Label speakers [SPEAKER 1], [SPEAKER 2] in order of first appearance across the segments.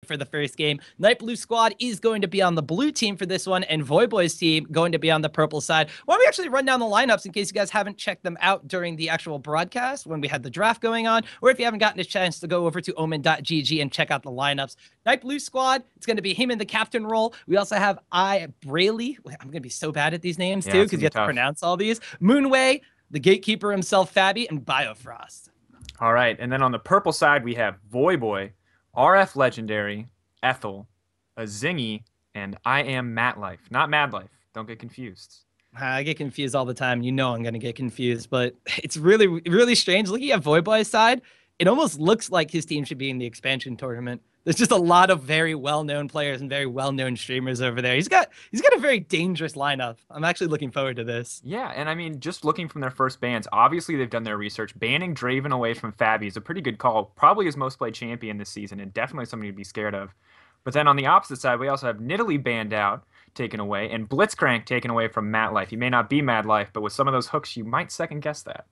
[SPEAKER 1] for the first game. Nightblue squad is going to be on the blue team for this one, and Voyboy's team going to be on the purple side. Why don't we actually run down the lineups in case you guys haven't checked them out during the actual broadcast when we had the draft going on, or if you haven't gotten a chance to go over to omen.gg and check out the lineups. Nightblue squad, it's going to be him in the captain role. We also have Braley. I'm going to be so bad at these names too because you have to pronounce all these. Moonway, the gatekeeper himself, Fabi, and Biofrost.
[SPEAKER 2] All right, and then on the purple side, we have Voyboy, RF Legendary, Ethel, a Zingy, and I am Matlife. Not Madlife. Don't get confused.
[SPEAKER 1] I get confused all the time. You know I'm going to get confused, but it's really, really strange. Looking at Voyboy's side, it almost looks like his team should be in the expansion tournament. There's just a lot of very well-known players and very well-known streamers over there. He's got a very dangerous lineup. I'm actually looking forward to this.
[SPEAKER 2] Yeah, and I mean, just looking from their first bans, obviously they've done their research. Banning Draven away from Fabi is a pretty good call. Probably his most played champion this season, and definitely somebody to be scared of. But then on the opposite side, we also have Nidalee banned out, taken away, and Blitzcrank taken away from Matlife. He may not be Madlife, but with some of those hooks, you might second guess that.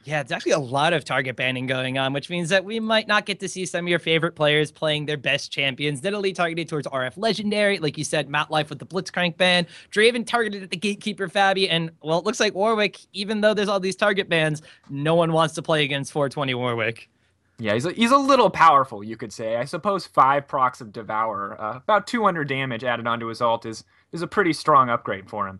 [SPEAKER 1] Yeah, it's actually a lot of target banning going on, which means that we might not get to see some of your favorite players playing their best champions. Nidalee targeted towards RF Legendary, like you said, Matlife with the Blitzcrank ban, Draven targeted at the Gatekeeper Fabi, and, well, it looks like Warwick, even though there's all these target bans, no one wants to play against 420 Warwick.
[SPEAKER 2] Yeah, he's a little powerful, you could say. I suppose 5 procs of Devour, about 200 damage added onto his ult is a pretty strong upgrade for him.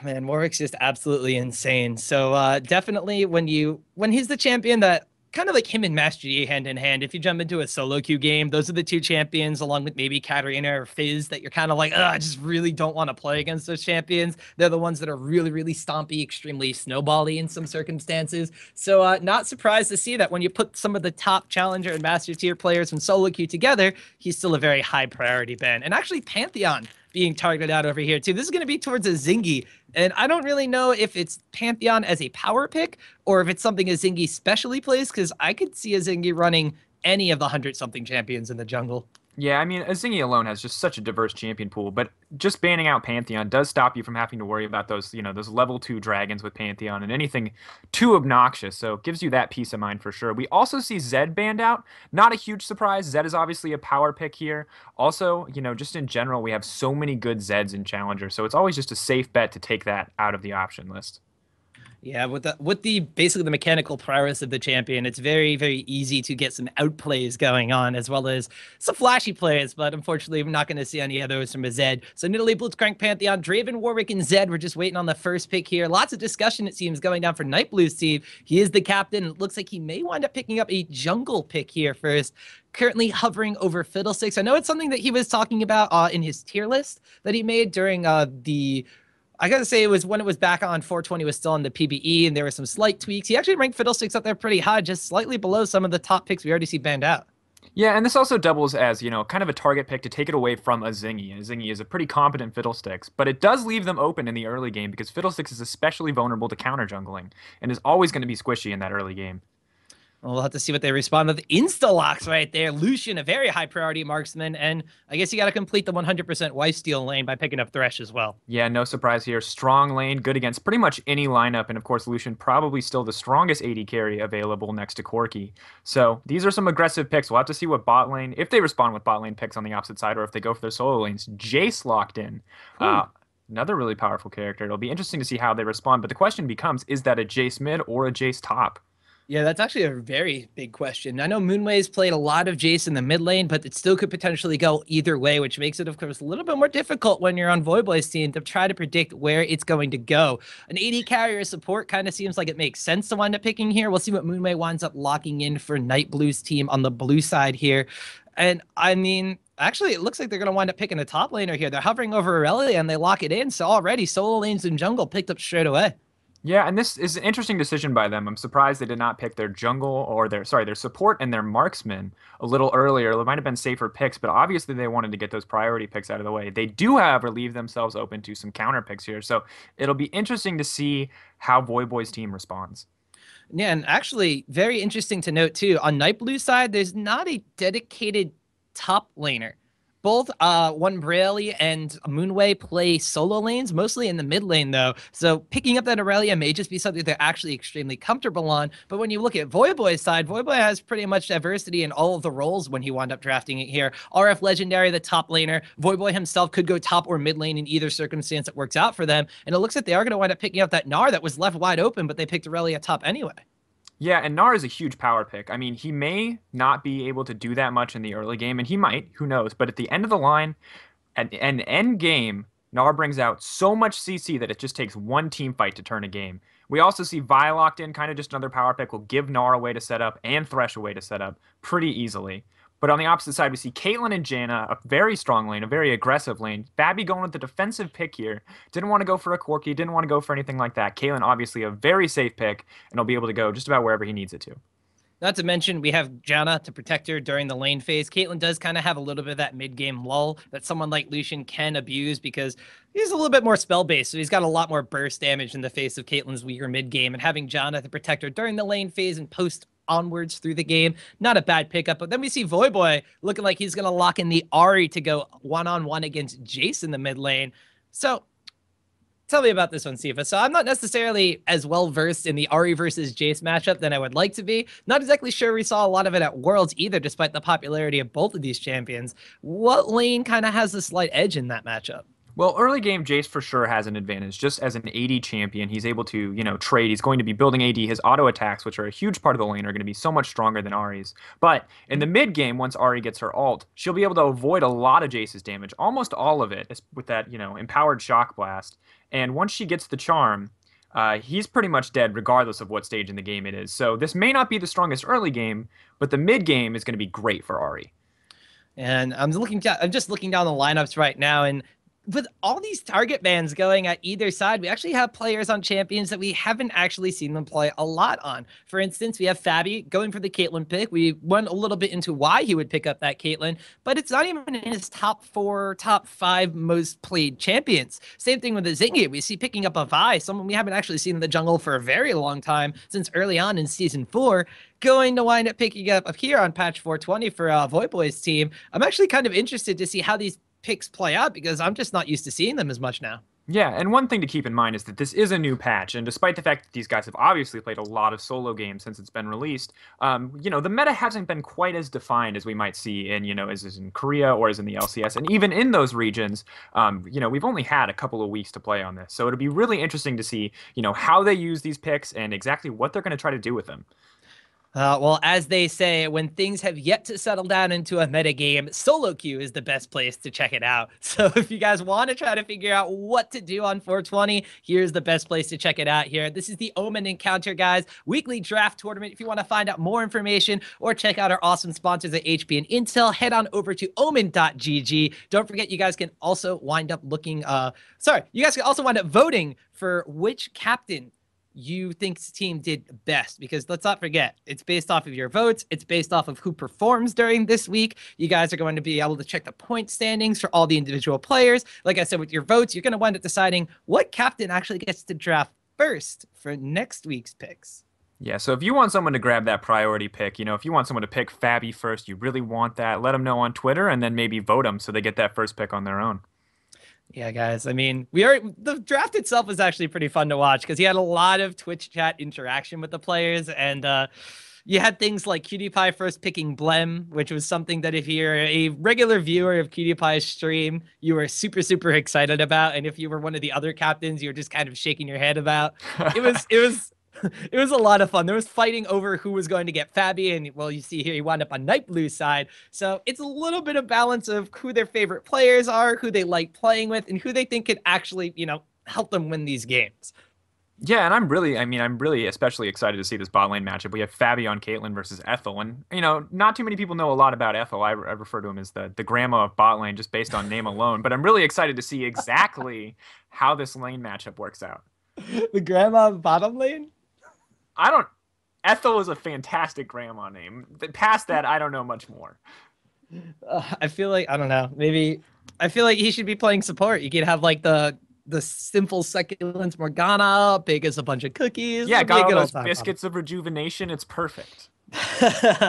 [SPEAKER 1] Man, Warwick's just absolutely insane. So definitely when he's the champion that kind of like him and Master Yi hand in hand, if you jump into a solo queue game, those are the two champions along with maybe Katarina or Fizz that you're kind of like, I just really don't want to play against those champions. They're the ones that are really, really stompy, extremely snowbally in some circumstances. So not surprised to see that when you put some of the top challenger and master tier players from solo queue together, he's still a very high priority ban. And actually Pantheon being targeted out over here too. This is going to be towards a Zingy. And I don't really know if it's Pantheon as a power pick or if it's something a Zingy specially plays, because I could see a Zingy running any of the 100-something champions in the jungle.
[SPEAKER 2] Yeah, I mean, a Zingy alone has just such a diverse champion pool, but just banning out Pantheon does stop you from having to worry about those, those level 2 dragons with Pantheon and anything too obnoxious, so it gives you that peace of mind for sure. We also see Zed banned out. Not a huge surprise. Zed is obviously a power pick here. Also, just in general, we have so many good Zeds in Challenger, so it's always just a safe bet to take that out of the option list.
[SPEAKER 1] Yeah, with the basically the mechanical prowess of the champion, it's very, very easy to get some outplays going on, as well as some flashy plays, but unfortunately, we're not going to see any of those from a Zed. So Nidalee, Blitzcrank, Pantheon, Draven, Warwick, and Zed, we're just waiting on the first pick here. Lots of discussion, it seems, going down for Nightblu's team. He is the captain. It looks like he may wind up picking up a jungle pick here first. Currently hovering over Fiddlesticks. I know it's something that he was talking about in his tier list that he made during I gotta say, it was when it was back on 420 was still on the PBE, and there were some slight tweaks. He actually ranked Fiddlesticks up there pretty high, just slightly below some of the top picks we already see banned out.
[SPEAKER 2] Yeah, and this also doubles as, kind of a target pick to take it away from a Zingy. A Zingy is a pretty competent Fiddlesticks, but it does leave them open in the early game because Fiddlesticks is especially vulnerable to counter jungling and is always going to be squishy in that early game.
[SPEAKER 1] We'll have to see what they respond with. Insta-locks right there. Lucian, a very high priority marksman. And I guess you got to complete the 100% lifesteal lane by picking up Thresh as well.
[SPEAKER 2] Yeah, no surprise here. Strong lane, good against pretty much any lineup. And of course, Lucian probably still the strongest AD carry available next to Corki. So these are some aggressive picks. We'll have to see what bot lane, if they respond with bot lane picks on the opposite side, or if they go for their solo lanes. Jace locked in. Another really powerful character. It'll be interesting to see how they respond. But the question becomes, is that a Jace mid or a Jace top?
[SPEAKER 1] Yeah, that's actually a very big question. I know Moonway's played a lot of Jace in the mid lane, but it still could potentially go either way, which makes it, of course, a little bit more difficult when you're on Voyboy's team to try to predict where it's going to go. An AD carrier support kind of seems like it makes sense to wind up picking here. We'll see what Moonway winds up locking in for Nightblu's team on the blue side here. And I mean, actually, it looks like they're going to wind up picking a top laner here. They're hovering over Aurelia and they lock it in. So already solo lanes in jungle picked up straight away.
[SPEAKER 2] Yeah, and this is an interesting decision by them. I'm surprised they did not pick their jungle or their support and their marksman a little earlier. It might have been safer picks, but obviously they wanted to get those priority picks out of the way. They do, however, leave themselves open to some counter picks here. So it'll be interesting to see how Voyboy's team responds.
[SPEAKER 1] Yeah, and actually very interesting to note too, on Nightblu's side, there's not a dedicated top laner Both one Irelia and Moonway play solo lanes, mostly in the mid lane though. So picking up that Irelia may just be something they're actually extremely comfortable on. But when you look at Voyboy's side, Voyboy has pretty much diversity in all of the roles when he wound up drafting it here. RF Legendary, the top laner. Voyboy himself could go top or mid lane in either circumstance that works out for them. And it looks like they are going to wind up picking up that Gnar that was left wide open, but they picked Irelia top anyway.
[SPEAKER 2] Yeah, and Gnar is a huge power pick. I mean, he may not be able to do that much in the early game, and he might, who knows. But at the end of the line, at an end game, Gnar brings out so much CC that it just takes one team fight to turn a game. We also see Vi locked in, kind of just another power pick, will give Gnar a way to set up and Thresh a way to set up pretty easily. But on the opposite side, we see Caitlyn and Janna, a very strong lane, a very aggressive lane. Fabi going with the defensive pick here. Didn't want to go for a Corki, didn't want to go for anything like that. Caitlyn, obviously, a very safe pick, and will be able to go just about wherever he needs it to.
[SPEAKER 1] Not to mention, we have Janna to protect her during the lane phase. Caitlyn does kind of have a little bit of that mid-game lull that someone like Lucian can abuse because he's a little bit more spell-based, so he's got a lot more burst damage in the face of Caitlyn's weaker mid-game, and having Janna to protect her during the lane phase and post onwards through the game, not a bad pickup. But then we see Voyboy looking like he's going to lock in the Ahri to go one-on-one against Jace in the mid lane. So tell me about this one, Sifa. So I'm not necessarily as well versed in the Ahri versus Jace matchup than I would like to be. Not exactly sure we saw a lot of it at Worlds either, despite the popularity of both of these champions. What lane kind of has the slight edge in that matchup?
[SPEAKER 2] Well, early game, Jace for sure has an advantage. Just as an AD champion, he's able to, trade. He's going to be building AD. His auto attacks, which are a huge part of the lane, are going to be so much stronger than Ahri's. But in the mid game, once Ahri gets her ult, she'll be able to avoid a lot of Jace's damage, almost all of it, with that, empowered shock blast. And once she gets the charm, he's pretty much dead regardless of what stage in the game it is. So this may not be the strongest early game, but the mid game is going to be great for Ahri.
[SPEAKER 1] And I'm just looking down the lineups right now, and with all these target bans going at either side, we actually have players on champions that we haven't actually seen them play a lot on. For instance, we have Fabi going for the Caitlyn pick. We went a little bit into why he would pick up that Caitlyn, but it's not even in his top 4, top 5 most played champions. Same thing with the Zingy. We see picking up a Vi, someone we haven't actually seen in the jungle for a very long time, since early on in Season 4. Going to wind up picking up here on patch 420 for Voyboy's team. I'm actually kind of interested to see how these picks play out because I'm just not used to seeing them as much now.
[SPEAKER 2] Yeah, and one thing to keep in mind is that this is a new patch, and despite the fact that these guys have obviously played a lot of solo games since it's been released, the meta hasn't been quite as defined as we might see in, as is in Korea or as in the LCS, and even in those regions, we've only had a couple of weeks to play on this, so it'll be really interesting to see, how they use these picks and exactly what they're going to try to do with them.
[SPEAKER 1] Well, as they say, when things have yet to settle down into a metagame, solo queue is the best place to check it out. So if you guys want to try to figure out what to do on 420, here's the best place to check it out here. This is the OMEN Encounter, guys, weekly draft tournament. If you want to find out more information or check out our awesome sponsors at HP and Intel, head on over to omen.gg. Don't forget, you guys can also wind up voting for which captain you think the team did best, because let's not forget, it's based off of your votes. It's based off of who performs during this week. You guys are going to be able to check the point standings for all the individual players. Like I said, with your votes, you're going to wind up deciding what captain actually gets to draft first for next week's picks.
[SPEAKER 2] Yeah, so if you want someone to grab that priority pick, if you want someone to pick Fabi first, you really want that, let them know on Twitter and then maybe vote them so they get that first pick on their own.
[SPEAKER 1] Yeah, guys. I mean, the draft itself was actually pretty fun to watch because he had a lot of Twitch chat interaction with the players, and you had things like QtiePie first picking Blem, which was something that if you're a regular viewer of QtiePie's stream, you were super, super excited about, and if you were one of the other captains, you were just kind of shaking your head about. It was it was a lot of fun. There was fighting over who was going to get Fabi, and well, you see here he wound up on Nightblu3's side. So it's a little bit of balance of who their favorite players are, who they like playing with, and who they think could actually, help them win these games.
[SPEAKER 2] Yeah, and I'm really especially excited to see this bot lane matchup. We have Fabi on Caitlyn versus Ethel, and not too many people know a lot about Ethel. I refer to him as the grandma of bot lane just based on name alone. But I'm really excited to see exactly how this lane matchup works out.
[SPEAKER 1] The grandma of bottom lane?
[SPEAKER 2] Ethel is a fantastic grandma name. Past that, I don't know much more.
[SPEAKER 1] I feel like, I don't know, maybe, I feel like he should be playing support. You could have like the simple succulents Morgana, bake us a bunch of cookies.
[SPEAKER 2] Yeah, got all those biscuits of rejuvenation. It's perfect.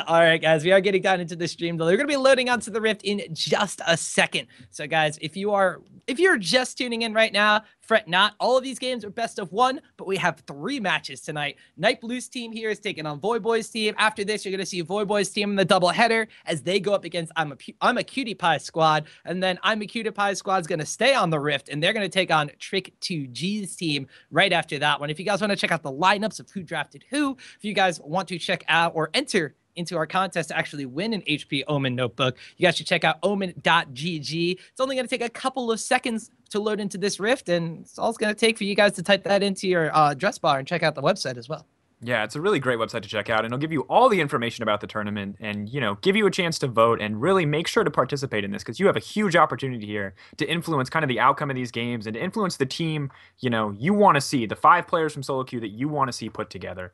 [SPEAKER 1] All right, guys, we are getting down into the stream though. They're going to be loading onto the Rift in just a second. So, guys, if you're just tuning in right now, fret not. All of these games are best of one, but we have 3 matches tonight. Nightblu's team here is taking on Voyboy's team. After this, you're going to see Voyboy's team in the doubleheader as they go up against I'm a Cutie Pie squad, and then I'm a Cutie Pie squad's going to stay on the Rift, and they're going to take on Trick2G's team right after that one. If you guys want to check out the lineups of who drafted who, if you guys want to check out or enter into our contest to actually win an HP Omen notebook, you guys should check out omen.gg. It's only going to take a couple of seconds to load into this Rift, and it's all it's going to take for you guys to type that into your address bar and check out the website as well.
[SPEAKER 2] Yeah, it's a really great website to check out, and it'll give you all the information about the tournament and, give you a chance to vote and really make sure to participate in this because you have a huge opportunity here to influence kind of the outcome of these games and to influence the team, you want to see, the 5 players from solo queue that you want to see put together.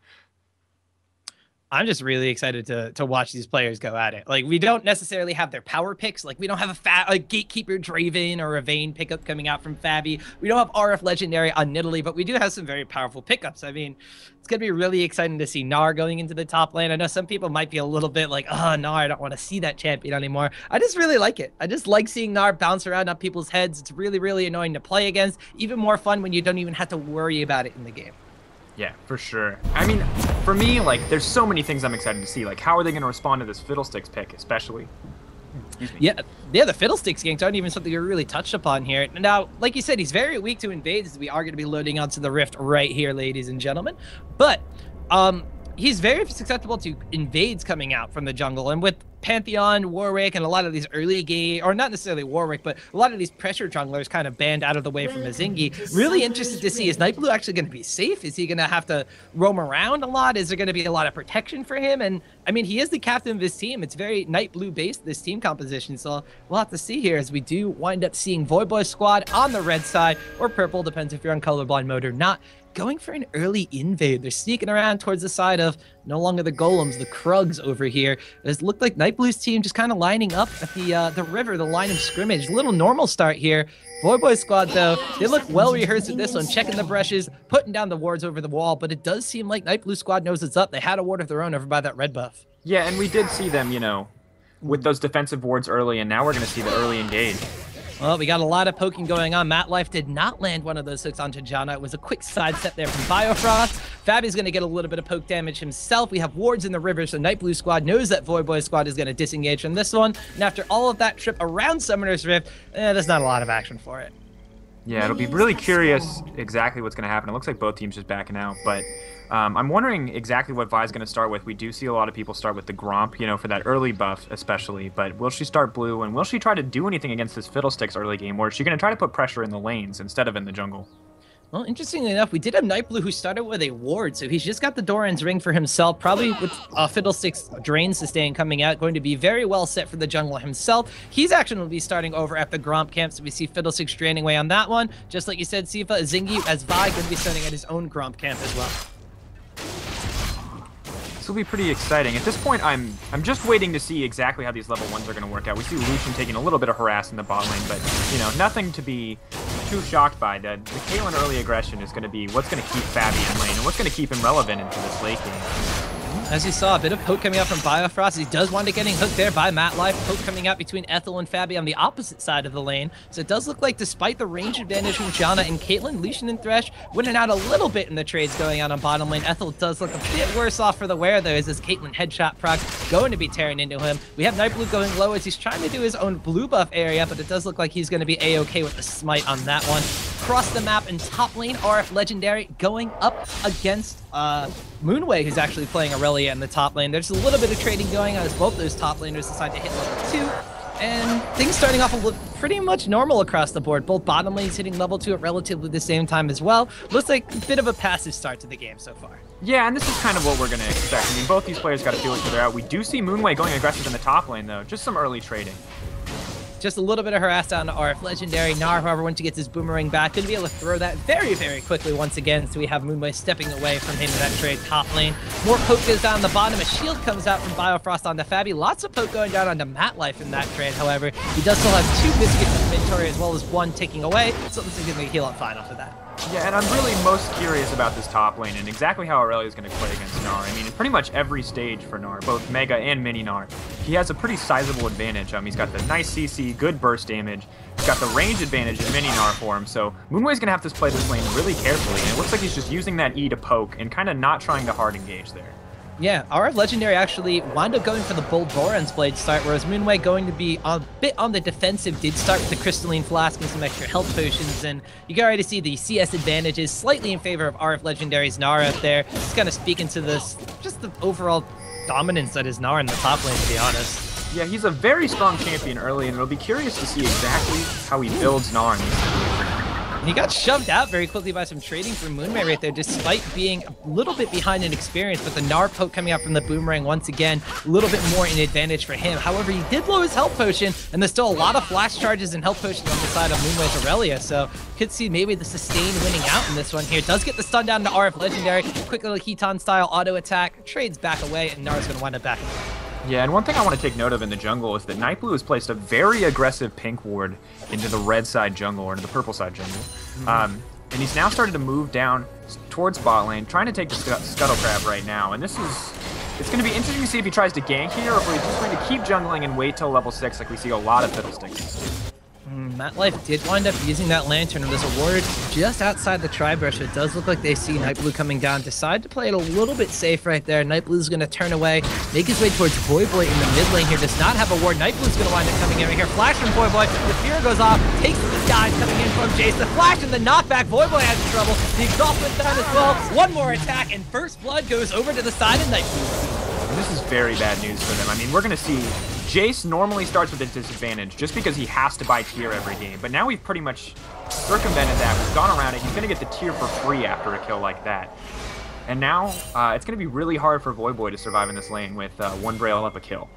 [SPEAKER 1] I'm just really excited to watch these players go at it. Like, we don't necessarily have their power picks. Like, we don't have a Gatekeeper Draven or a Vayne pickup coming out from Fabi. We don't have RF Legendary on Nidalee, but we do have some very powerful pickups. I mean, it's going to be really exciting to see Gnar going into the top lane. I know some people might be a little bit like, oh, Gnar, I don't want to see that champion anymore. I just really like it. I just like seeing Gnar bounce around on people's heads. It's really, really annoying to play against. Even more fun when you don't even have to worry about it in the game.
[SPEAKER 2] Yeah, for sure. I mean, for me, there's so many things I'm excited to see. Like, how are they going to respond to this Fiddlesticks pick, especially?
[SPEAKER 1] Yeah, the Fiddlesticks ganks aren't even something you're really touched upon here. Now, like you said, he's very weak to invades. We are going to be loading onto the Rift right here, ladies and gentlemen. But he's very susceptible to invades coming out from the jungle. And with Pantheon, Warwick, and a lot of these early game, or not necessarily Warwick, but a lot of these pressure junglers kind of banned out of the way from Azingi. Really interested to see, is Nightblu actually going to be safe? Is he going to have to roam around a lot? Is there going to be a lot of protection for him? And I mean, he is the captain of his team. It's very Nightblu based, this team composition. So we'll have to see here as we do wind up seeing Voyboy squad on the red side, or purple, depends if you're on colorblind mode or not, going for an early invade. They're sneaking around towards the side of no longer the golems, the Krugs over here. It looked like Nightblu's team just kind of lining up at the river, the line of scrimmage. A little normal start here. Voyboy squad, though, they look well rehearsed with this one, checking the brushes, putting down the wards over the wall, but it does seem like Nightblu squad knows it's up. They had a ward of their own over by that red buff.
[SPEAKER 2] Yeah, and we did see them, with those defensive wards early, and now we're going to see the early engage.
[SPEAKER 1] Well, we got a lot of poking going on. Matlife did not land one of those hooks onto Janna. It was a quick sidestep there from Biofrost. Fabi's going to get a little bit of poke damage himself. We have wards in the river, so Nightblu squad knows that Voyboy squad is going to disengage from this one. And after all of that trip around Summoner's Rift, there's not a lot of action for it.
[SPEAKER 2] Yeah, it'll be really curious exactly what's going to happen. It looks like both teams just backing out, but I'm wondering exactly what Vi's going to start with. We do see a lot of people start with the Gromp, for that early buff especially, but will she start blue, and will she try to do anything against this Fiddlesticks early game, or is she going to try to put pressure in the lanes instead of in the jungle?
[SPEAKER 1] Well, interestingly enough, we did have Nightblu who started with a ward, so he's just got the Doran's ring for himself, probably with Fiddlesticks Drain Sustain coming out, going to be very well set for the jungle himself. He's actually will be starting over at the Gromp camp, so we see Fiddlesticks draining away on that one. Just like you said, Sifa, Zingy as Vi going to be starting at his own Gromp camp as well.
[SPEAKER 2] This will be pretty exciting. At this point, I'm just waiting to see exactly how these level 1s are going to work out. We see Lucian taking a little bit of harass in the bot lane, but, nothing to be too shocked by. The Caitlyn early aggression is going to be what's going to keep Fabi in lane and what's going to keep him relevant into this late game.
[SPEAKER 1] As you saw, a bit of poke coming out from Biofrost. He does wind up getting hooked there by Matlife. Poke coming out between Ethel and Fabi on the opposite side of the lane. So it does look like, despite the range advantage from Janna and Caitlyn, Lucian and Thresh winning out a little bit in the trades going on bottom lane. Ethel does look a bit worse off for the wear, though, as this Caitlyn headshot proc going to be tearing into him. We have Nightblu going low as he's trying to do his own blue buff area, but it does look like he's going to be A-okay with the smite on that one. Across the map in top lane, RF Legendary going up against Moonway, who's actually playing Aurelia in the top lane. There's a little bit of trading going on as both those top laners decide to hit level 2. And things starting off pretty much normal across the board. Both bottom lanes hitting level 2 at relatively the same time as well. Looks like a bit of a passive start to the game so far.
[SPEAKER 2] Yeah, and this is kind of what we're going to expect. I mean, both these players got to feel each other out. We do see Moonway going aggressive in the top lane, though. Just some early trading.
[SPEAKER 1] Just a little bit of harass down to RF Legendary. Gnar, however, once he gets his boomerang back, going to be able to throw that very, very quickly once again. So we have Moonway stepping away from him in that trade top lane. More poke goes down the bottom. A shield comes out from Biofrost onto Fabi. Lots of poke going down onto Matlife in that trade, however. He does still have 2 biscuits in inventory as well as 1 ticking away. So this is going to heal up fine off of that.
[SPEAKER 2] Yeah, and I'm really most curious about this top lane and exactly how Aurelia's going to play against Gnar. I mean, in pretty much every stage for Gnar, both Mega and Mini Gnar, he has a pretty sizable advantage. He's got the nice CC, good burst damage. He's got the range advantage in Mini Gnar for him, so Moonway's going to have to play this lane really carefully, and it looks like he's just using that E to poke and kind of not trying to hard engage there.
[SPEAKER 1] Yeah, RF Legendary actually wound up going for the Bold Boron's Blade start, whereas Moonway going to be a bit on the defensive, did start with the Crystalline Flask and some extra health potions, and you can already see the CS advantages slightly in favor of RF Legendary's Gnar out there. Just kind of speaking to this, just the overall dominance that is Gnar in the top lane, to be honest.
[SPEAKER 2] Yeah, he's a very strong champion early, and it'll be curious to see exactly how he builds Gnar in this situation.
[SPEAKER 1] He got shoved out very quickly by some trading from Moonway right there, despite being a little bit behind in experience, but the Gnar poke coming out from the Boomerang once again, a little bit more in advantage for him. However, he did blow his health potion, and there's still a lot of flash charges and health potions on the side of Moonway's Aurelia, so could see maybe the sustain winning out in this one here. Does get the stun down to RF Legendary, quick little Heaton style auto attack, trades back away, and Gnar's going to wind up back.
[SPEAKER 2] Yeah, and one thing I want to take note of in the jungle is that Nightblu has placed a very aggressive pink ward into the red side jungle, or into the purple side jungle. And he's now started to move down towards bot lane, trying to take the Scuttle Crab right now. And it's going to be interesting to see if he tries to gank here, or if he's just going to keep jungling and wait till level 6 like we see a lot of Fiddlesticks.
[SPEAKER 1] MetLife did wind up using that lantern, and there's a ward just outside the tri-brush. It does look like they see Nightblu coming down. Decide to play it a little bit safe right there. Nightblu's going to turn away, make his way towards Voyboy in the mid lane here. Does not have a ward. Nightblu's going to wind up coming in right here. Flash from Voyboy. The fear goes off. Takes the skies coming in from Jace. The flash and the knockback. Voyboy has trouble. The exhaust went down as well. One more attack, and first blood goes over to the side of Nightblu.
[SPEAKER 2] And this is very bad news for them. I mean, we're going to see Jace normally starts with a disadvantage just because he has to buy tier every game, but now we've pretty much circumvented that. We've gone around it. He's going to get the tier for free after a kill like that. And now it's going to be really hard for Voyboy to survive in this lane with one Braille up a kill.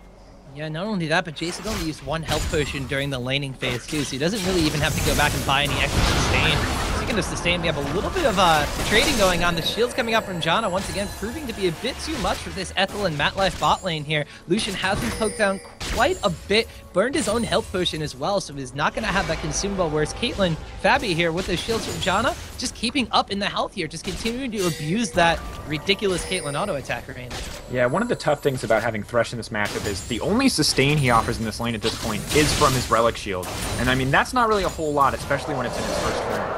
[SPEAKER 1] Yeah, not only that, but Jason only used one health potion during the laning phase too, so he doesn't really even have to go back and buy any extra sustain. Speaking of sustain, we have a little bit of trading going on. The shields coming out from Janna once again proving to be a bit too much for this Ethel and MetLife bot lane here. Lucian has been poked down quite a bit, burned his own health potion as well, so he's not going to have that consumable, whereas Caitlyn Fabi here with the shields from Janna just keeping up in the health here, just continuing to abuse that ridiculous Caitlyn auto attack range. Yeah,
[SPEAKER 2] one of the tough things about having Thresh in this matchup is the only sustain he offers in this lane at this point is from his Relic Shield. And I mean, that's not really a whole lot, especially when it's in his first turn.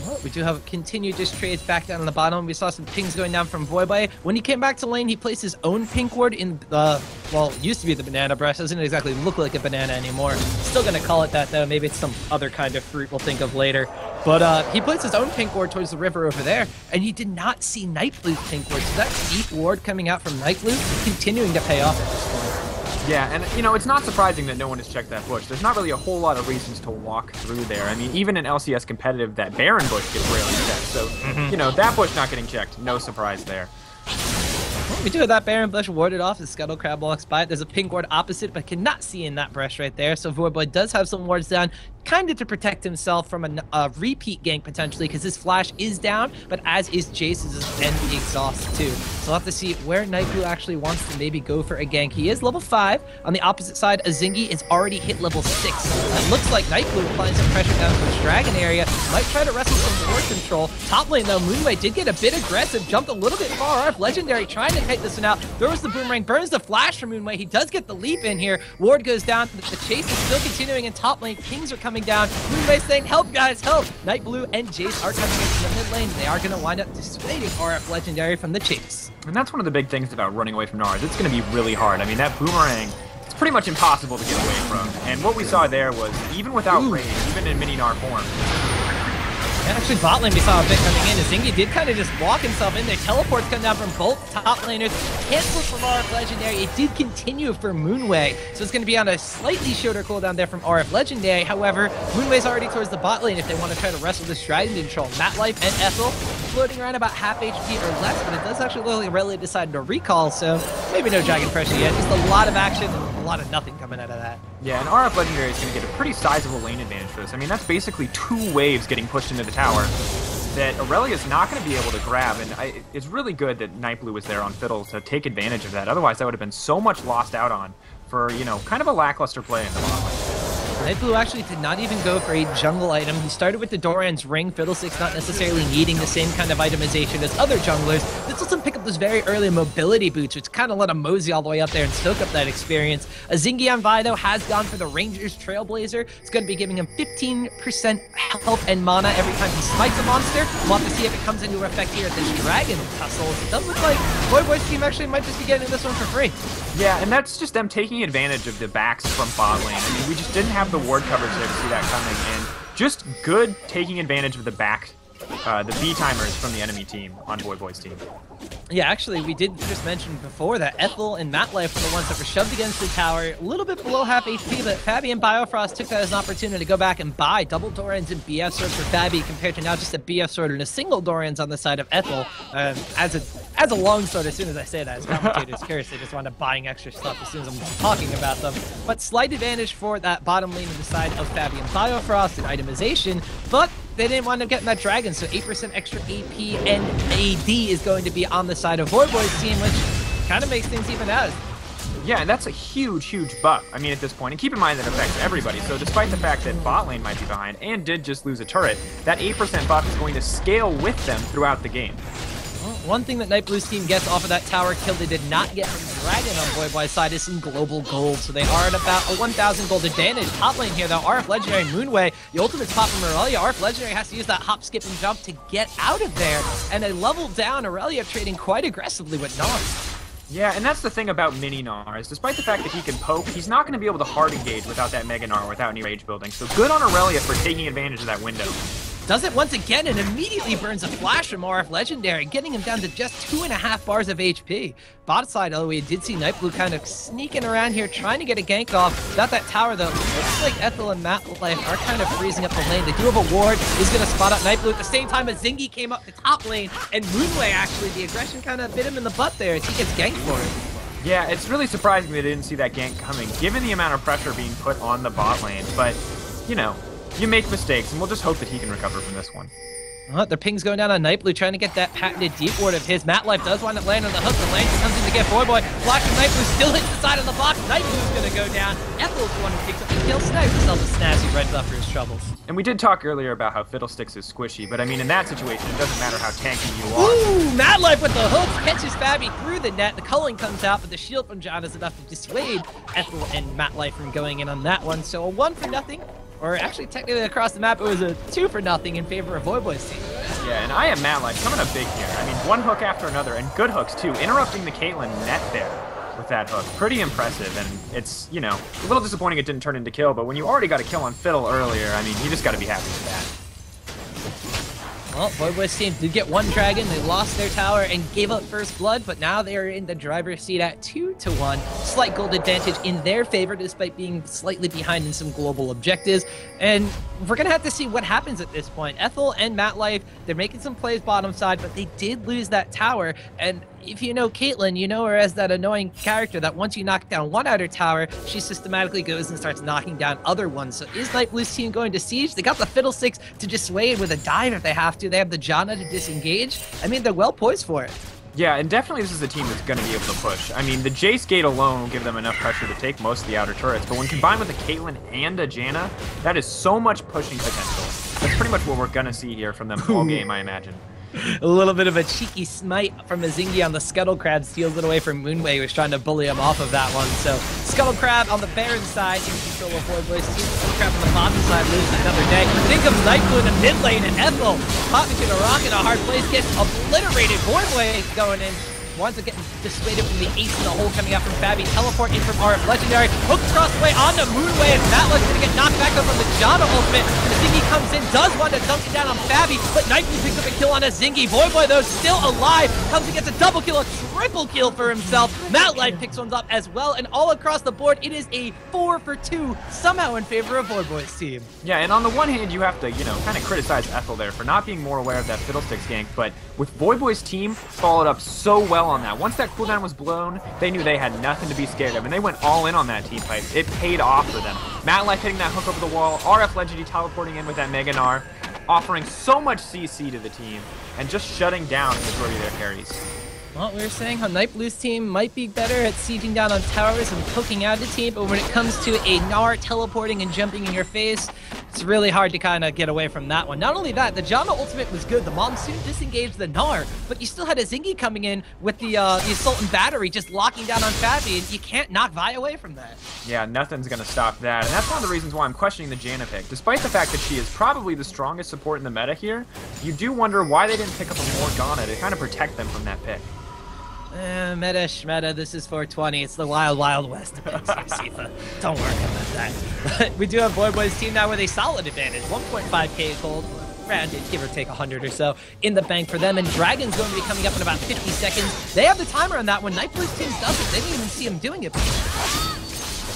[SPEAKER 1] Well, we do have continued just trades back down on the bottom. We saw some pings going down from Voyboy. When he came back to lane, he placed his own pink ward in the, well, it used to be the banana breast. Doesn't exactly look like a banana anymore. Still going to call it that, though. Maybe it's some other kind of fruit we'll think of later. But he placed his own pink ward towards the river over there, and he did not see Nightblu's pink ward. So that deep ward coming out from Nightblu continuing to pay off at this point.
[SPEAKER 2] Yeah, and you know, it's not surprising that no one has checked that bush. There's not really a whole lot of reasons to walk through there. I mean, even in LCS competitive, that Baron bush gets rarely checked. So, you know, that bush not getting checked, no surprise there.
[SPEAKER 1] Well, we do have that Baron bush warded off. The Scuttle Crab walks by it. There's a pink ward opposite, but cannot see in that brush right there. So Voyboy does have some wards down, kind of to protect himself from a repeat gank potentially, because his flash is down, but as is Jace's and the exhaust too. So we'll have to see where Nightblu actually wants to maybe go for a gank. He is level 5. On the opposite side, Azingi is already hit level 6. It looks like Nightblu applying some pressure down to his dragon area. Might try to wrestle some ward control. Top lane though, Moonway did get a bit aggressive, jumped a little bit far off. Legendary trying to take this one out. Throws the boomerang, burns the flash from Moonway. He does get the leap in here. Ward goes down. The chase is still continuing in top lane. Kings are coming down. Moonway saying, help guys, help! Nightblu and Jace are coming into the mid lane. They are going to wind up dissuading RF Legendary from the chase.
[SPEAKER 2] And that's one of the big things about running away from Nars. It's going to be really hard. I mean, that boomerang, it's pretty much impossible to get away from. And what we saw there was, even without range, even in mini Nar form,
[SPEAKER 1] and actually, bot lane we saw a bit coming in. Zingy did kind of just walk himself in there. Teleports come down from both top laners. Cancels from RF Legendary. It did continue for Moonway, so it's going to be on a slightly shorter cooldown there from RF Legendary. However, Moonway's already towards the bot lane if they want to try to wrestle this dragon control. MetLife and Ethel floating around about half HP or less, but it does actually look like Aurelia decided to recall, so maybe no dragon pressure yet. Just a lot of action and a lot of nothing coming out of that.
[SPEAKER 2] Yeah, and RF Legendary is going to get a pretty sizable lane advantage for this. I mean, that's basically 2 waves getting pushed into the tower that Aurelia's not going to be able to grab, and it's really good that Nightblu was there on Fiddle to take advantage of that. Otherwise, that would have been so much lost out on for, you know, kind of a lackluster play in the bot lane.
[SPEAKER 1] Nightblu actually did not even go for a jungle item. He started with the Doran's Ring, Fiddlesticks not necessarily needing the same kind of itemization as other junglers. This lets him pick up those very early mobility boots, which kind of let him mosey all the way up there and soak up that experience. A Zingy on Vi, though, has gone for the Ranger's Trailblazer. It's going to be giving him 15% health and mana every time he smites a monster. We'll have to see if it comes into effect here at this Dragon Tussle. It does look like Voyboy's team actually might just be getting this one for free.
[SPEAKER 2] Yeah, and that's just them taking advantage of the backs from bot lane. I mean, we just didn't have the ward coverage there to see that coming in. Just good taking advantage of the back, the B-timers from the enemy team on Voyboy's team.
[SPEAKER 1] Yeah, actually, we did just mention before that Ethel and Matlife were the ones that were shoved against the tower, a little bit below half HP, but Fabi and Biofrost took that as an opportunity to go back and buy double Dorans and BF swords for Fabi compared to now just a BF sword and a single Dorans on the side of Ethel. As a longsword, as soon as I say that, as commentators curious, they just wind up buying extra stuff as soon as I'm talking about them. But slight advantage for that bottom lane on the side of Fabi and Biofrost and itemization, but they didn't wind up getting that dragon, so 8% extra AP and AD is going to be on the side of Voyboy's team, which kind of makes things even out.
[SPEAKER 2] Yeah, and that's a huge, huge buff, I mean, at this point. And keep in mind that it affects everybody, so despite the fact that bot lane might be behind and did just lose a turret, that 8% buff is going to scale with them throughout the game.
[SPEAKER 1] One thing that Nightblu's team gets off of that tower kill they did not get from Dragon on Voyboy's side is some global gold. So they are at about a 1,000 gold advantage. Top lane here though, RF Legendary Moonway. The ultimate's pop from Aurelia. RF Legendary has to use that hop, skip, and jump to get out of there. And a level down Aurelia trading quite aggressively with Nars.
[SPEAKER 2] Yeah, and that's the thing about Mini Nars. Despite the fact that he can poke, he's not going to be able to hard engage without that Mega Gnar, without any rage building. So good on Aurelia for taking advantage of that window.
[SPEAKER 1] Does it once again and immediately burns a flash from RF Legendary, getting him down to just 2.5 bars of HP. Bot side, although we did see Nightblu kind of sneaking around here, trying to get a gank off. Without that tower, though, looks like Ethel and Matlife are kind of freezing up the lane. They do have a ward. He's going to spot out Nightblu at the same time as Zingy came up the top lane, and Moonway, actually, the aggression kind of bit him in the butt there as he gets ganked for it.
[SPEAKER 2] Yeah, it's really surprising they didn't see that gank coming, given the amount of pressure being put on the bot lane. But, you know, you make mistakes, and we'll just hope that he can recover from this one.
[SPEAKER 1] The ping's going down on Nightblu, trying to get that patented deep ward of his. Matlife does wind up landing on the hook. The lane comes in to get Voyboy. Flash from Nightblu still hits the side of the box. Nightblu's going to go down. Ethel's the one who picks up the kill. Snags himself a snazzy red buff for his troubles.
[SPEAKER 2] And we did talk earlier about how Fiddlesticks is squishy, but I mean, in that situation, it doesn't matter how tanky you are.
[SPEAKER 1] Ooh, Matlife with the hooks catches Fabi through the net. The culling comes out, but the shield from John is enough to dissuade Ethel and Matlife from going in on that one. So a 1-0. Or actually, technically across the map, it was a 2-0 in favor of Voyboy's team.
[SPEAKER 2] Yeah, and I am Matlife coming up big here. I mean, one hook after another, and good hooks too. Interrupting the Caitlyn net there with that hook. Pretty impressive, and it's, you know, a little disappointing it didn't turn into kill, but when you already got a kill on Fiddle earlier, I mean, you just got to be happy with that.
[SPEAKER 1] Well, Voyboy's team did get one dragon. They lost their tower and gave up first blood, but now they are in the driver's seat at 2-1. Slight gold advantage in their favor, despite being slightly behind in some global objectives. And we're going to have to see what happens at this point. Ethel and Matlife, they're making some plays bottom side, but they did lose that tower. And if you know Caitlyn, you know her as that annoying character that once you knock down one outer tower, she systematically goes and starts knocking down other ones. So is Nightblu's team going to siege? They got the Fiddlesticks to dissuade with a dive if they have to. They have the Janna to disengage. I mean, they're well poised for it.
[SPEAKER 2] Yeah, and definitely this is a team that's going to be able to push. I mean, the Jace gate alone will give them enough pressure to take most of the outer turrets, but when combined with a Caitlyn and a Janna, that is so much pushing potential. That's pretty much what we're going to see here from them all game, I imagine.
[SPEAKER 1] A little bit of a cheeky smite from a Zingy on the Scuttle Crab, steals it away from Moonway, who was trying to bully him off of that one. So Scuttle Crab on the Baron side in control of Voyboy's team. Scuttle Crab on the bottom side loses another day. Then comes Nightblu in the mid lane, and Ethel popping to the rock in a hard place, gets obliterated. Voyboy going in. Winds up getting dissuaded from the ace in the hole coming out from Fabi. Teleport in from RF Legendary. Hooks across the way onto Moonway, and Matlife's going to get knocked back up from the Janna ultimate. And the Zingy comes in, does want to dunk it down on Fabi, but Nightblu picks up a kill on a Zingy. Voyboy, though, still alive. Comes and gets a double kill, a triple kill for himself. Matlife picks one up as well, and all across the board, it is a 4-for-2, somehow in favor of Voyboy's team.
[SPEAKER 2] Yeah, and on the one hand, you have to, you know, kind of criticize Ethel there for not being more aware of that Fiddlesticks gank, but with Voyboy's team, followed up so well on that. Once that cooldown was blown, they knew they had nothing to be scared of, and they went all in on that team fight. It paid off for them. Matlife hitting that hook over the wall, RF Legendary teleporting in with that Mega Gnar, offering so much CC to the team, and just shutting down the majority of their carries.
[SPEAKER 1] Well, we were saying how Nightblu's team might be better at sieging down on towers and poking out the team, but when it comes to a Gnar teleporting and jumping in your face, it's really hard to kind of get away from that one. Not only that, the Janna ultimate was good. The Monsoon disengaged the Gnar, but you still had a Zingy coming in with the Assault and Battery just locking down on Fabi, and you can't knock Vi away from that.
[SPEAKER 2] Yeah, nothing's going to stop that, and that's one of the reasons why I'm questioning the Janna pick. Despite the fact that she is probably the strongest support in the meta here, you do wonder why they didn't pick up a Morgana to kind of protect them from that pick.
[SPEAKER 1] Meta shmeta, this is 420. It's the wild, wild west of picks here, Sifa. Don't worry about that. But we do have Voyboy's team now with a solid advantage. 1.5k gold, rounded, give or take 100 or so, in the bank for them. And Dragon's going to be coming up in about 50 seconds. They have the timer on that one. Nightblu's team doesn't. They didn't even see him doing it.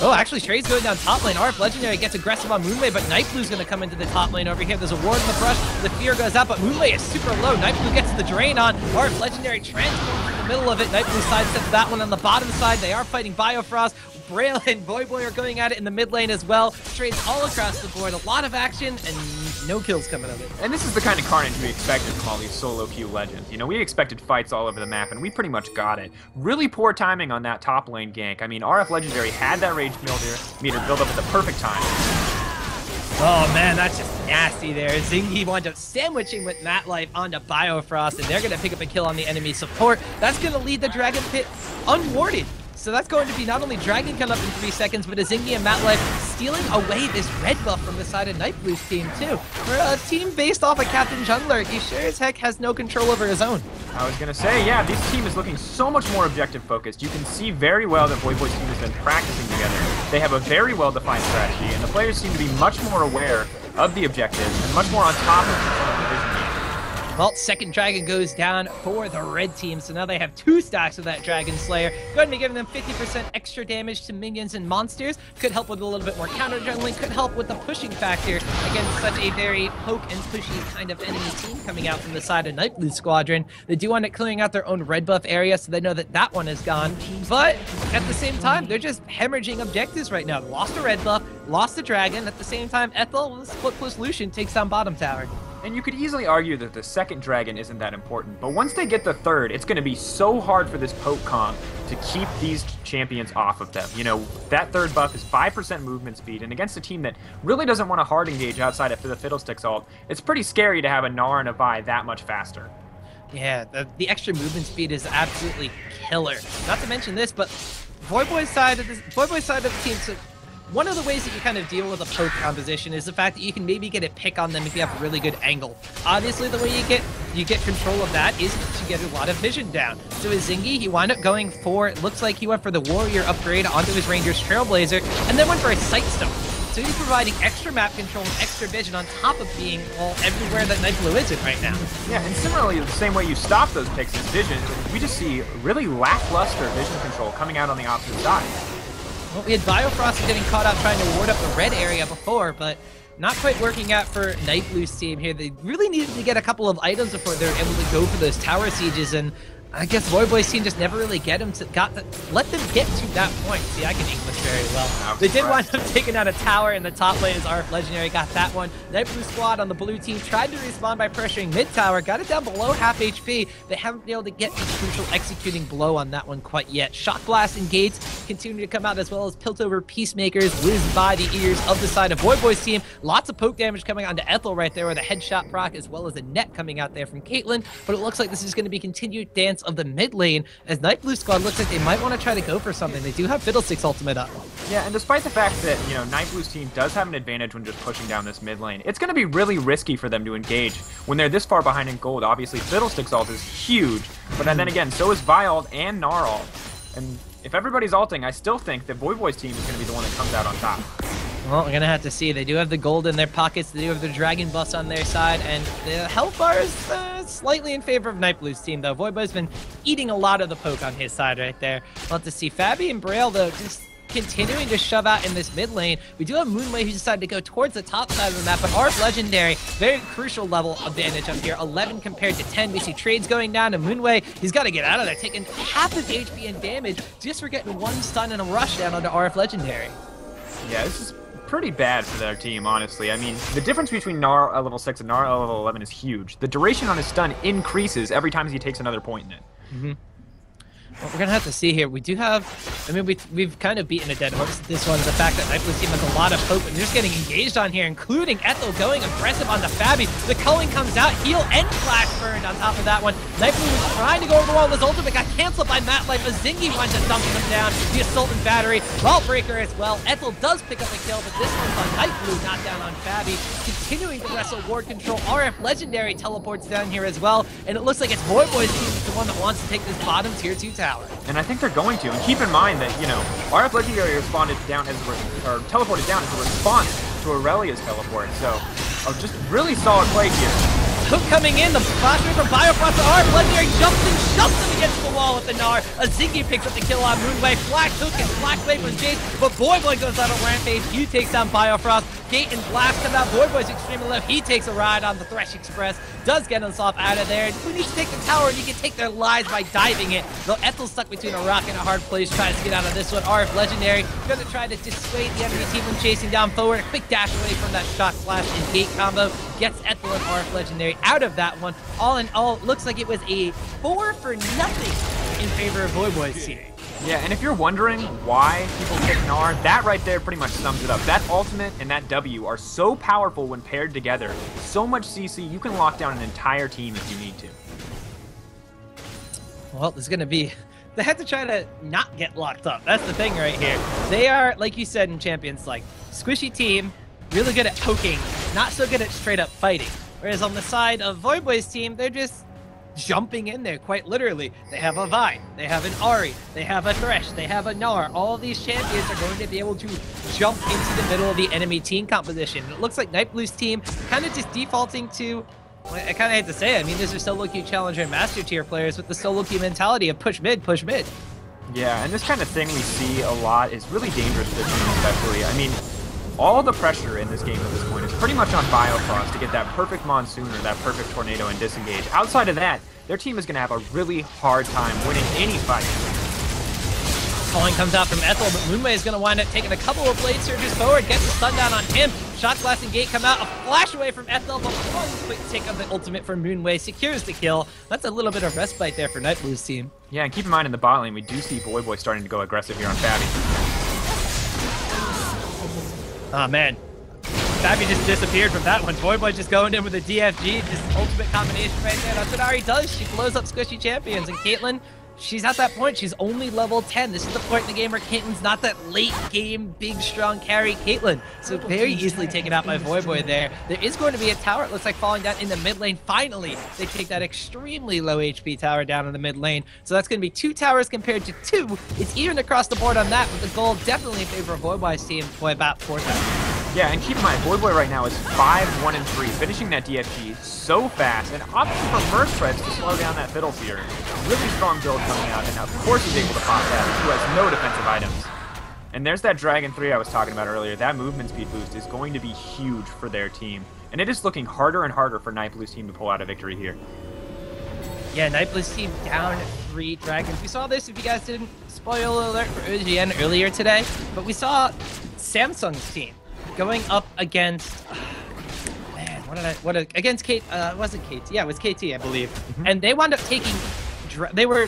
[SPEAKER 1] Oh, actually, Trey's going down top lane. RF Legendary gets aggressive on Moonway, but Nightblu's going to come into the top lane over here. There's a ward in the brush. The fear goes out, but Moonway is super low. Nightblu gets the drain on. RF Legendary transforms in the middle of it. Nightblu sidesteps that one on the bottom side. They are fighting Biofrost. Braille and Voyboy are going at it in the mid lane as well. Trades all across the board. A lot of action and no kills coming of it.
[SPEAKER 2] And this is the kind of carnage we expected from all these solo queue legends. You know, we expected fights all over the map, and we pretty much got it. Really poor timing on that top lane gank. I mean, RF Legendary had that rage meter build up at the perfect time.
[SPEAKER 1] Oh man, that's just nasty there. Zingy wound up sandwiching with Mat Life onto Biofrost, and they're going to pick up a kill on the enemy support. That's going to lead the Dragon Pit unwarded. So that's going to be not only Dragon coming up in 3 seconds, but Zingy and Mat Life stealing away this red buff from the side of Nightblu's team too. For a team based off of Captain Jungler, he sure as heck has no control over his own.
[SPEAKER 2] I was going to say, yeah, this team is looking so much more objective focused. You can see very well that Voyboy's team has been practicing together. They have a very well-defined strategy, and the players seem to be much more aware of the objectives and much more on top of the vision game.
[SPEAKER 1] Well, second Dragon goes down for the red team, so now they have 2 stacks of that Dragon Slayer. Going to be giving them 50% extra damage to minions and monsters. Could help with a little bit more counter jungling, could help with the pushing factor against such a very poke and pushy kind of enemy team coming out from the side of Nightblu Squadron. They do end up clearing out their own red buff area, so they know that that one is gone. But at the same time, they're just hemorrhaging objectives right now. Lost a red buff, lost a dragon. At the same time, Ethel, split plus Lucian, takes down bottom tower.
[SPEAKER 2] And you could easily argue that the second dragon isn't that important, but once they get the third, it's going to be so hard for this poke comp to keep these champions off of them. You know, that third buff is 5% movement speed, and against a team that really doesn't want to hard engage outside of the Fiddlesticks ult, it's pretty scary to have a Gnar and a Vi that much faster.
[SPEAKER 1] Yeah, the extra movement speed is absolutely killer. Not to mention this, but Voyboy's side of the team, so one of the ways that you kind of deal with a poke composition is the fact that you can maybe get a pick on them if you have a really good angle. Obviously, the way you get control of that is to get a lot of vision down. So with Zingy, he wound up going for, it looks like he went for the Warrior upgrade onto his Ranger's Trailblazer, and then went for a Sight Stone. So he's providing extra map control and extra vision on top of being, well, everywhere that Nightblu isn't right now.
[SPEAKER 2] Yeah, and similarly, the same way you stop those picks is vision, we just see really lackluster vision control coming out on the opposite side.
[SPEAKER 1] Well, we had Biofrost getting caught out trying to ward up the red area before, but not quite working out for Nightblu's team here. They really needed to get a couple of items before they were able to go for those tower sieges, and I guess Voyboy's team just never really let them get to that point. See, I can English very well. They did wind up taking out a tower in the top lane as RF Legendary got that one. Nightblu squad on the blue team tried to respawn by pressuring mid tower, got it down below half HP. They haven't been able to get the crucial executing blow on that one quite yet. Shock Blast and Gates continue to come out, as well as Piltover Peacemakers whiz by the ears of the side of Voyboy's team. Lots of poke damage coming onto Ethel right there with a headshot proc, as well as a net coming out there from Caitlyn. But it looks like this is going to be continued dance of the mid lane, as Nightblu squad looks like they might want to try to go for something. They do have Fiddlesticks ultimate up.
[SPEAKER 2] Yeah, and despite the fact that, you know, Nightblu's team does have an advantage when just pushing down this mid lane, it's going to be really risky for them to engage when they're this far behind in gold. Obviously, Fiddlesticks ult is huge, but then again, so is Vi ult and Gnar ult. And if everybody's ulting, I still think that Voyboy's team is going to be the one that comes out on top.
[SPEAKER 1] Well, we're going to have to see. They do have the gold in their pockets. They do have the dragon buffs on their side, and the health bar is slightly in favor of Nightblu's team, though. Voyboy's been eating a lot of the poke on his side right there. We'll have to see. Fabi and Braille, though, just continuing to shove out in this mid lane. We do have Moonway, who decided to go towards the top side of the map, but RF Legendary, very crucial level advantage up here. 11 compared to 10. We see trades going down, and Moonway, he's got to get out of there, taking half his HP and damage just for getting one stun and a rush down onto RF Legendary.
[SPEAKER 2] Yeah, this is pretty bad for their team, honestly. I mean, the difference between Gnar level 6 and Gnar level 11 is huge. The duration on his stun increases every time he takes another point in it.
[SPEAKER 1] What we're gonna have to see here, we do have, I mean, we've kind of beaten a dead horse at this one. The fact that Nightblu3 team has a lot of hope and they're just getting engaged on here, including Ethel going aggressive on the Fabi. The culling comes out, heal and flash burned on top of that one. Nightblu was trying to go over the wall with his ultimate, got canceled by Matt Life. A Zingy winds up dumping him down. The Assault and Battery, Wallbreaker as well. Ethel does pick up a kill, but this one's on Nightblu, not down on Fabi. Continuing to wrestle ward control. RF Legendary teleports down here as well, and it looks like it's Voyboy's team is the one that wants to take this bottom tier 2 tower.
[SPEAKER 2] And I think they're going to. And keep in mind that, you know, RF Legendary responded down as or teleported down as a response to Aurelia's teleport. So, just really solid play here.
[SPEAKER 1] Hook coming in, the flash from Biofrost to RF Legendary jumps and shoves him against the wall with the Gnar. A Zingy picks up the kill on Moonway. Flash Hook and Flash Blade from Jace, but Voyboy goes out on Rampage. He takes down Biofrost. Gate and Blast come out. Voyboy's extremely low. He takes a ride on the Thresh Express. Does get himself out of there. Who needs to take the tower? And you can take their lives by diving it. Though Ethel's stuck between a rock and a hard place, tries to get out of this one. RF Legendary gonna try to dissuade the enemy team from chasing down forward. A quick dash away from that Shock Flash and Gate combo gets Ethel and RF Legendary out of that one. All in all, looks like it was a 4-0 in favor of Voyboy's team.
[SPEAKER 2] Yeah, and if you're wondering why people pick Gnar, that right there pretty much sums it up. That ultimate and that W are so powerful when paired together. So much CC, you can lock down an entire team if you need to.
[SPEAKER 1] Well, there's going to be... They have to try to not get locked up. That's the thing right here. They are, like you said in Champions, like, squishy team, really good at poking, not so good at straight up fighting. Whereas on the side of Voyboy's team, they're just jumping in there, quite literally. They have a Vine, they have an Ahri, they have a Thresh, they have a Gnar. All of these champions are going to be able to jump into the middle of the enemy team composition. And it looks like Nightblu's team kind of just defaulting to, I kind of hate to say it, I mean, these are solo queue challenger and master tier players with the solo queue mentality of push mid, push mid.
[SPEAKER 2] Yeah, and this kind of thing we see a lot is really dangerous for the team especially. I mean, all the pressure in this game at this point is pretty much on Biofrost to get that perfect Monsoon or that perfect Tornado and disengage. Outside of that, their team is going to have a really hard time winning any fight.
[SPEAKER 1] Calling comes out from Ethel, but Moonway is going to wind up taking a couple of blade surges forward, gets the stun down on him. Shock Blast and Gate come out, a flash away from Ethel, but one quick take of the ultimate from Moonway secures the kill. That's a little bit of respite there for Nightblu's team.
[SPEAKER 2] Yeah, and keep in mind in the bot lane, we do see Voyboy starting to go aggressive here on Fabi.
[SPEAKER 1] Oh man, Fabi just disappeared from that one. Voyboy just going in with a DFG, just ultimate combination right there. That's what Ahri does. She blows up squishy champions. And Caitlyn, she's at that point. She's only level 10. This is the point in the game where Caitlyn's not that late game, big, strong carry Caitlyn. So very easily taken out by Voyboy there. There is going to be a tower, it looks like, falling down in the mid lane. Finally, they take that extremely low HP tower down in the mid lane. So that's going to be 2 towers compared to 2. It's even across the board on that, with the goal definitely in favor of Voyboy's team by about 4 towers.
[SPEAKER 2] Yeah, and keep in mind, Voyboy right now is 5-1-3, finishing that DFG so fast, and opting for Merc Threads to slow down that Fiddle Seer. Really strong build coming out, and of course he's able to pop that, who has no defensive items. And there's that Dragon 3 I was talking about earlier. That movement speed boost is going to be huge for their team. And it is looking harder and harder for Nightblu's team to pull out a victory here.
[SPEAKER 1] Yeah, Nightblu's team down 3 dragons. We saw this, if you guys didn't, spoiler alert for OGN earlier today, but we saw Samsung's team going up against, against Kate, wasn't KT, yeah, it was KT, I believe. And they wound up taking, they were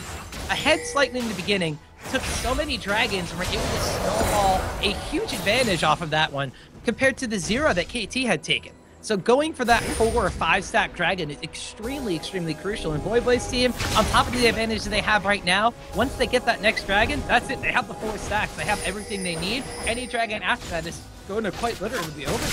[SPEAKER 1] ahead slightly in the beginning, took so many dragons and were able to snowball a huge advantage off of that one compared to the 0 that KT had taken. So going for that 4 or 5 stack dragon is extremely, extremely crucial. And Voyboy's team, on top of the advantage that they have right now, once they get that next dragon, that's it. They have the 4 stacks. They have everything they need. Any dragon after that is going to quite literally be over.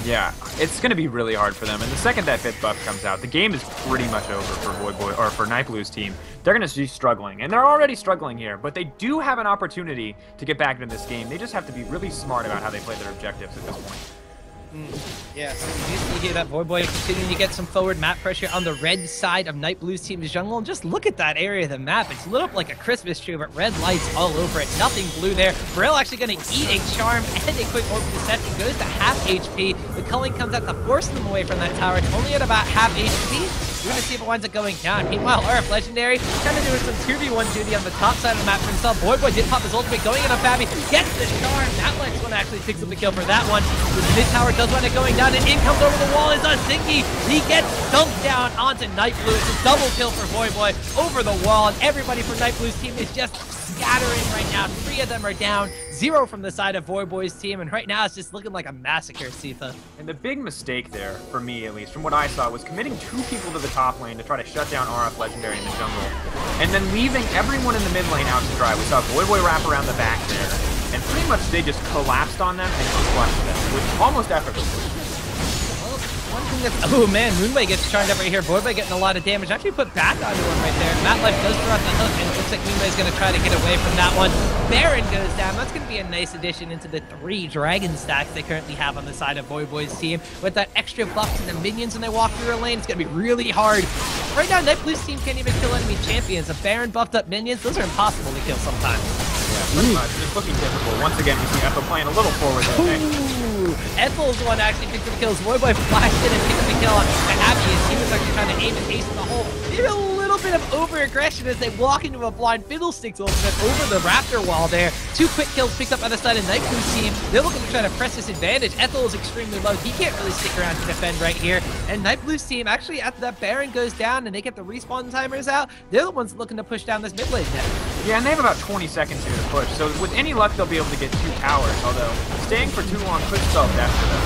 [SPEAKER 2] Yeah, it's going to be really hard for them. And the second that 5th buff comes out, the game is pretty much over for Voyboy, or for Nightblu's team. They're going to be struggling, and they're already struggling here, but they do have an opportunity to get back into this game. They just have to be really smart about how they play their objectives at this point.
[SPEAKER 1] Yeah, so you hear that Voyboy continuing to get some forward map pressure on the red side of Nightblu's team's jungle. And just look at that area of the map. It's lit up like a Christmas tree, but red lights all over it. Nothing blue there. Braille actually going to eat a charm and a quick orb deception. Goes to half HP. The culling comes out to force them away from that tower. It's only at about half HP. We're going to see if it winds up going down. Meanwhile, RF Legendary kind of doing some 2v1 duty on the top side of the map for himself. Voyboy did pop his ultimate, going in on Fabi, gets the shard. Matlife's one actually picks up the kill for that one. The mid tower does wind up going down, and in comes over the wall is a Zingy. He gets dunked down onto Nightblu. It's a double kill for Voyboy over the wall, and everybody from Nightblu's team is just scattering right now. 3 of them are down, 0 from the side of Voyboy's team, and right now it's just looking like a massacre, Sifa.
[SPEAKER 2] And the big mistake there, for me at least, from what I saw, was committing 2 people to the top lane to try to shut down RF Legendary in the jungle, and then leaving everyone in the mid lane out to dry. We saw Voyboy wrap around the back there, and pretty much they just collapsed on them and crushed them, with almost effortlessly.
[SPEAKER 1] One thing that's, oh man, Moonway gets charged up right here. Voyboy getting a lot of damage. Actually put back onto him right there. Matlife does throw out the hook, and it looks like Moonway's going to try to get away from that one. Baron goes down. That's going to be a nice addition into the 3 dragon stacks they currently have on the side of Voyboy's team. With that extra buff to the minions when they walk through a lane, it's going to be really hard. Right now, Nightblu's team can't even kill enemy champions. A Baron buffed up minions, those are impossible to kill sometimes.
[SPEAKER 2] Yeah, pretty much. Just looking difficult. Once again, we see Ethel playing a little forward there.
[SPEAKER 1] Ethel's one actually picked up the kills. Voyboy flashed in and picked up the kill on Abby as he was actually trying to aim and hasten the hole. Maybe a little bit of over-aggression as they walk into a blind Fiddlesticks ultimate over the Raptor wall there. 2 quick kills picked up on the side of Nightblu's team. They're looking to try to press this advantage. Ethel is extremely low. He can't really stick around to defend right here. And Nightblu's team, actually, after that Baron goes down and they get the respawn timers out, they're the ones looking to push down this mid lane net.
[SPEAKER 2] Yeah, and they have about 20 seconds here to push, so with any luck, they'll be able to get 2 towers, although staying for too long could spell death for them.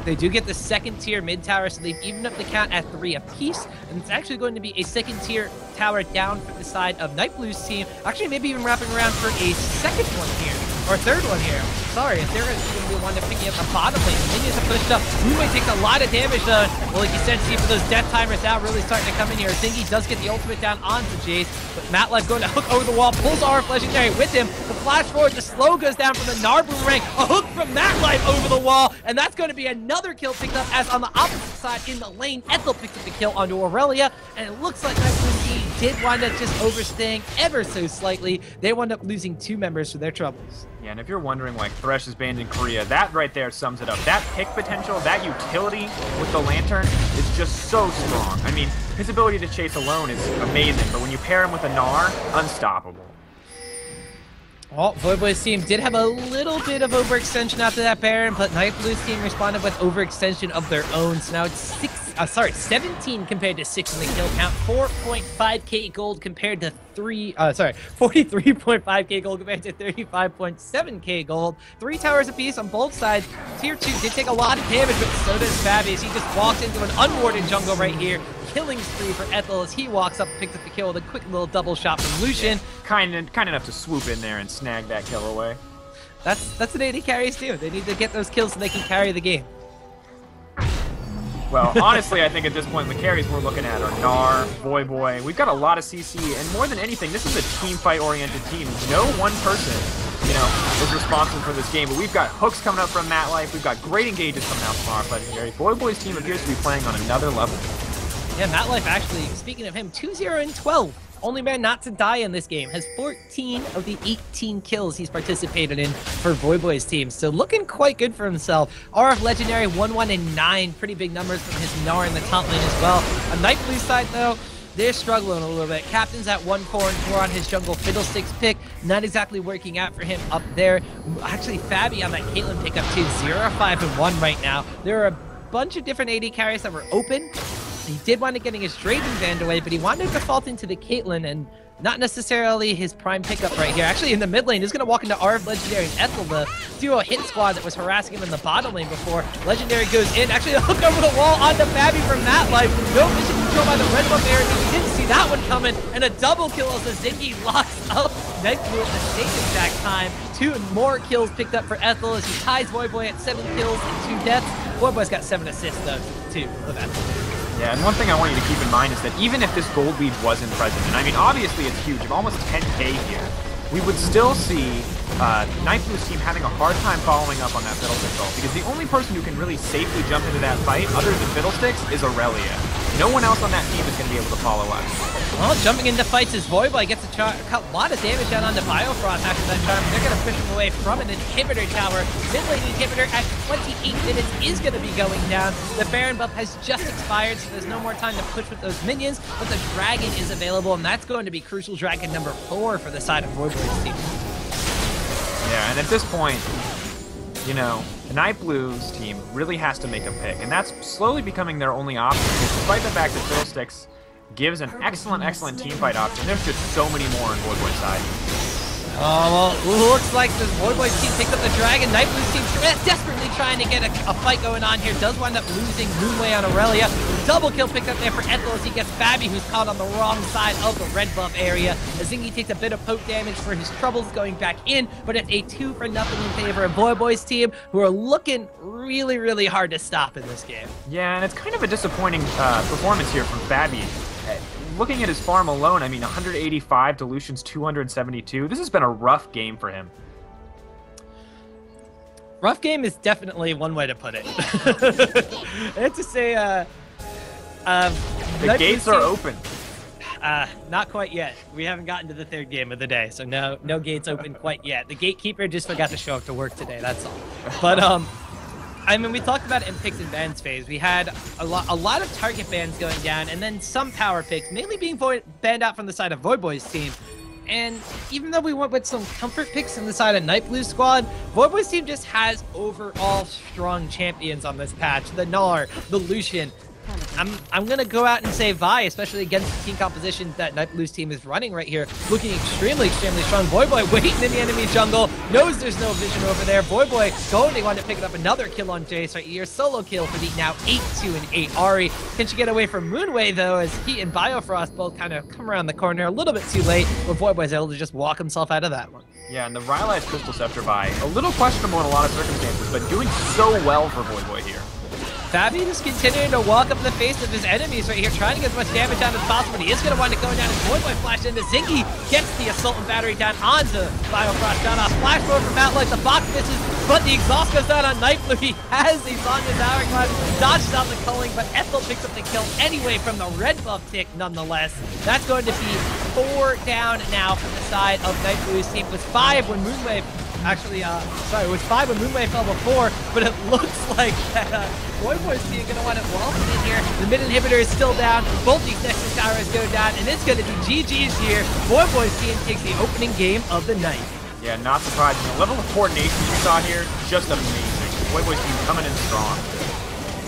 [SPEAKER 1] They do get the 2nd tier mid tower, so they've evened up the count at 3 apiece, and it's actually going to be a 2nd tier tower down from the side of Nightblu's team. Actually, maybe even wrapping around for a 2nd one here, or 3rd one here. Sorry, if they're going to be the one to picking up the bottom lane. The minions are pushed up. Moonway takes a lot of damage though. Well, like you said, see for those death timers now really starting to come in here. Zingy does get the ultimate down onto Jace, but Matlife going to hook over the wall, pulls RF Legendary with him. The flash forward, the slow goes down from the Gnar boomerang. A hook from Matlife over the wall, and that's going to be another kill picked up as on the opposite side in the lane, Ethel picked up the kill onto Aurelia, and it looks like Nightblu3 did wind up just overstaying ever so slightly. They wound up losing 2 members for their troubles.
[SPEAKER 2] Yeah, and if you're wondering why Thresh is banned in Korea, that right there sums it up. That pick potential, that utility with the Lantern is just so strong. I mean, his ability to chase alone is amazing, but when you pair him with a Gnar, unstoppable.
[SPEAKER 1] Well, Voyboy's team did have a little bit of overextension after that Baron, but Nightblu's team responded with overextension of their own. So now it's 17 compared to 6 in the kill count, 4.5k gold compared to 43.5k gold compared to 35.7k gold. 3 towers apiece on both sides. Tier 2 did take a lot of damage, but so does Fabi as he just walks into an unwarded jungle right here. Killing spree for Ethel as he walks up and picks up the kill with a quick little double shot from Lucian.
[SPEAKER 2] Yeah, kind enough to swoop in there and snag that kill away.
[SPEAKER 1] That's what AD carries do. They need to get those kills so they can carry the game.
[SPEAKER 2] Well, honestly, I think at this point, the carries we're looking at are Gnar, Voyboy. We've got a lot of CC, and more than anything, this is a team fight-oriented team. No one person, is responsible for this game, but we've got hooks coming up from Matlife. We've got great engages coming out from our Legendary. Voyboy's team appears to be playing on another level.
[SPEAKER 1] Yeah, Matlife actually, speaking of him, 2-0-12. Only man not to die in this game. Has 14 of the 18 kills he's participated in for Voyboy's team. So looking quite good for himself. RF Legendary 1-1-9. Pretty big numbers from his Gnar in the top lane as well. On Nightblu's side though, they're struggling a little bit. Captain's at 1 core and 4 on his jungle. Fiddlesticks pick, not exactly working out for him up there. Actually, Fabi on that Caitlyn pickup too. 0-5-1 right now. There are a bunch of different AD carries that were open. He did wind up getting his Draven banned away, but he wanted to default into the Caitlyn and not necessarily his prime pickup right here. Actually, in the mid lane, he's going to walk into RF Legendary and Ethel, the duo hit squad that was harassing him in the bottom lane before. Legendary goes in, actually a hook over the wall onto Fabi from Matlife. No vision control by the red buff area. He didn't see that one coming, and a double kill as the Zingy locks up Nightblu at the same exact time. 2 more kills picked up for Ethel as he ties Voyboy at 7 kills and 2 deaths. Voyboy's got 7 assists though, too, of Ethel.
[SPEAKER 2] Yeah, and one thing I want you to keep in mind is that even if this gold lead wasn't present, and I mean, obviously it's huge, of almost 10k here, we would still see Nightblu's team having a hard time following up on that Fiddlesticks ult, because the only person who can really safely jump into that fight, other than Fiddlesticks, is Aurelia. No one else on that team is going to be able to follow us.
[SPEAKER 1] Well, jumping into fights as Voyboy gets a lot of damage down onto Biofrost after that charm. They're going to push him away from an inhibitor tower. Mid-lane inhibitor at 28 minutes is going to be going down. The Baron buff has just expired, so there's no more time to push with those minions, but the Dragon is available, and that's going to be crucial Dragon number 4 for the side of Voyboy's team.
[SPEAKER 2] Yeah, and at this point, you know, the Nightblu's team really has to make a pick, and that's slowly becoming their only option, despite the fact that Fiddlesticks gives an excellent team fight option. There's just so many more on Voyboy's side.
[SPEAKER 1] Oh, well, looks like the Voyboy's team picked up the Dragon. Nightblu's team desperately trying to get a fight going on here. Does wind up losing Moonway on Aurelia. Double kill picked up there for Ethel as he gets Fabby, who's caught on the wrong side of the red buff area. Zingy takes a bit of poke damage for his troubles going back in, but it's a 2-0 in favor of Voyboy's team, who are looking really hard to stop in this game.
[SPEAKER 2] Yeah, and it's kind of a disappointing performance here from Fabby. Looking at his farm alone, I mean, 185 to Lucian's 272. This has been a rough game for him.
[SPEAKER 1] Rough game is definitely one way to put it. I have to say,
[SPEAKER 2] the gates are open.
[SPEAKER 1] Not quite yet. We haven't gotten to the third game of the day, so no gates open quite yet. The gatekeeper just forgot to show up to work today, that's all. But, I mean, we talked about it in picks and bans phase. We had a lot of target bans going down, and then some power picks, mainly being banned out from the side of Voyboy's team. And even though we went with some comfort picks on the side of Nightblu's squad, Voyboy's team just has overall strong champions on this patch. The Gnar, the Lucian. I'm gonna go out and say Vi, especially against the team composition that Nightblu's team is running right here, looking extremely strong. Voyboy waiting in the enemy jungle, knows there's no vision over there. Voyboy going to want to pick up another kill on Jace right here. Solo kill for the now 8-2 and 8 Ahri. Can she get away from Moonway though, as he and Biofrost both kind of come around the corner a little bit too late, but Voyboy's able to just walk himself out of that one.
[SPEAKER 2] Yeah, and the Rylai's Crystal Scepter Vi, a little questionable in a lot of circumstances, but doing so well for Voyboy here.
[SPEAKER 1] Fabby just continuing to walk up in the face of his enemies right here, trying to get as much damage down as possible, but he is going to wind up going down as Voyboy flashed into Zingy, gets the Assault and Battery down onto Biofrost, down off flash forward from Matt like the box misses, but the exhaust goes down on Nightblu. He has the Sonya's Hourglass, dodges out the culling, but Ethel picks up the kill anyway from the red buff tick nonetheless. That's going to be 4 down now from the side of Nightblu's team. It was 5 when Moonwave it was 5 when Moonway fell before, but it looks like that Voyboy's team going to want it waltzing in here. The mid inhibitor is still down. Both these Nexus towers go down, and it's going to be GG's here. Voyboy's team takes the opening game of the night.
[SPEAKER 2] Yeah, not surprising. The level of coordination you saw here, just amazing. Voyboy's team coming in strong.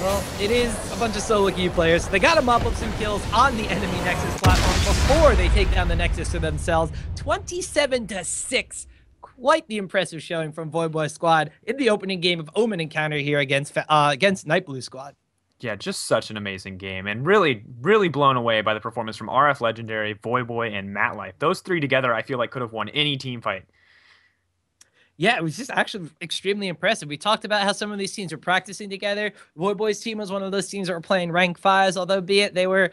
[SPEAKER 1] Well, it is a bunch of solo queue players. They got to mop up some kills on the enemy Nexus platform before they take down the Nexus to themselves. 27-6. Quite the impressive showing from Voyboy squad in the opening game of OMEN Encounter here against Nightblu squad.
[SPEAKER 2] Yeah, just such an amazing game, and really blown away by the performance from RF Legendary, Voyboy, and Matlife. Those three together, I feel like could have won any team fight.
[SPEAKER 1] Yeah, it was just actually extremely impressive. We talked about how some of these teams were practicing together. Voyboy's team was one of those teams that were playing rank 5s, although be it they were